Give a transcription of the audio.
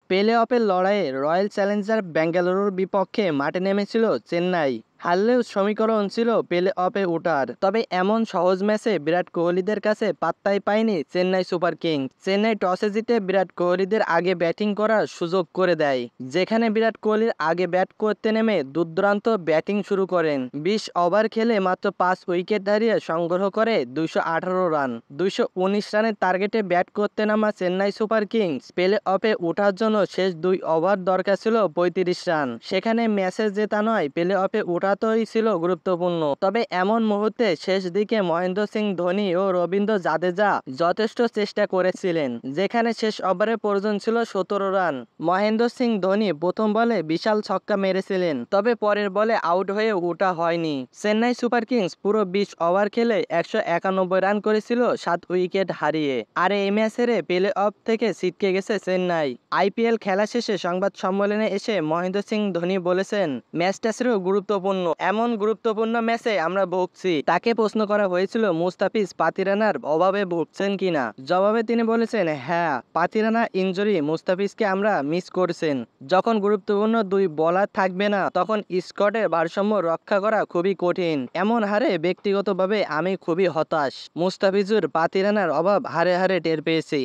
Play অফের লড়াইয়ে royal Challenger বেঙ্গালুরুর বিপক্ষে মাঠে নেমেছিল চেন্নাই। হারলেও সমীকরণ ছিল প্লে অফে ওঠার। তবে এমন সহজ ম্যাচে বিরাট কোহলিদের কাছে পাত্তাই পায়নি চেন্নাই সুপার কিংস। চেন্নাই টসে জিতে বিরাট কোহলিদের আগে ব্যাটিং করার সুযোগ করে দেয়, যেখানে বিরাট কোহলির আগে ব্যাট করতে নেমে দুর্দান্ত ব্যাটিং শুরু করেন। ২০ ওভার খেলে মাত্র ৫ উইকেট হারিয়ে সংগ্রহ করে ২১৮ রান। ২১৯ রানের টার্গেটে ব্যাট করতে নামা চেন্নাই সুপার কিংস প্লে অফে ওঠার জন্য শেষ ২ ওভার দরকার ছিল ৩৫ রান। সেখানে ম্যাচে জেতা নয়, প্লে অফে ওঠাতেই ছিল গুরুত্বপূর্ণ। তবে এমন মুহূর্তে শেষ দিকে মহেন্দ্র সিং ধোনি ও রবীন্দ্র জাদেজা যথেষ্ট চেষ্টা করেছিলেন, যেখানে শেষ ওভারে প্রয়োজন ছিল ১৭ রান। মহেন্দ্র সিং ধোনি প্রথম বলে বিশাল ছক্কা মেরেছিলেন, তবে পরের বলে আউট হয়ে ওঠা হয়নি। চেন্নাই সুপার কিংস পুরো ২০ ওভার খেলে ১৯১ রান করেছিল ৭ উইকেট হারিয়ে। আর এই ম্যাচ হেরে প্লে অফ থেকে ছিটকে গেছে চেন্নাই। আইপিএল খেলা শেষে সংবাদ সম্মেলনে এসে মহেন্দ্র সিং ধোনি বলেছেন, ম্যাচটা ছিল গুরুত্বপূর্ণ। এমন গুরুত্বপূর্ণ ম্যাচে আমরা ভুগছি। তাকে প্রশ্ন করা হয়েছিল মুস্তাফিজ পাতিরানার অভাবে ভুগছেন কিনা। জবাবে তিনি বলেছেন, হ্যাঁ, পাতিরানা ইনজুরি মুস্তাফিজকে আমরা মিস করছেন। যখন গুরুত্বপূর্ণ দুই বোলার থাকবে না, তখন স্কোয়াডের ভারসাম্য রক্ষা করা খুবই কঠিন। এমন হারে ব্যক্তিগতভাবে আমি খুবই হতাশ। মুস্তাফিজুর পাতিরানার অভাব হারে হারে টের পেয়েছি।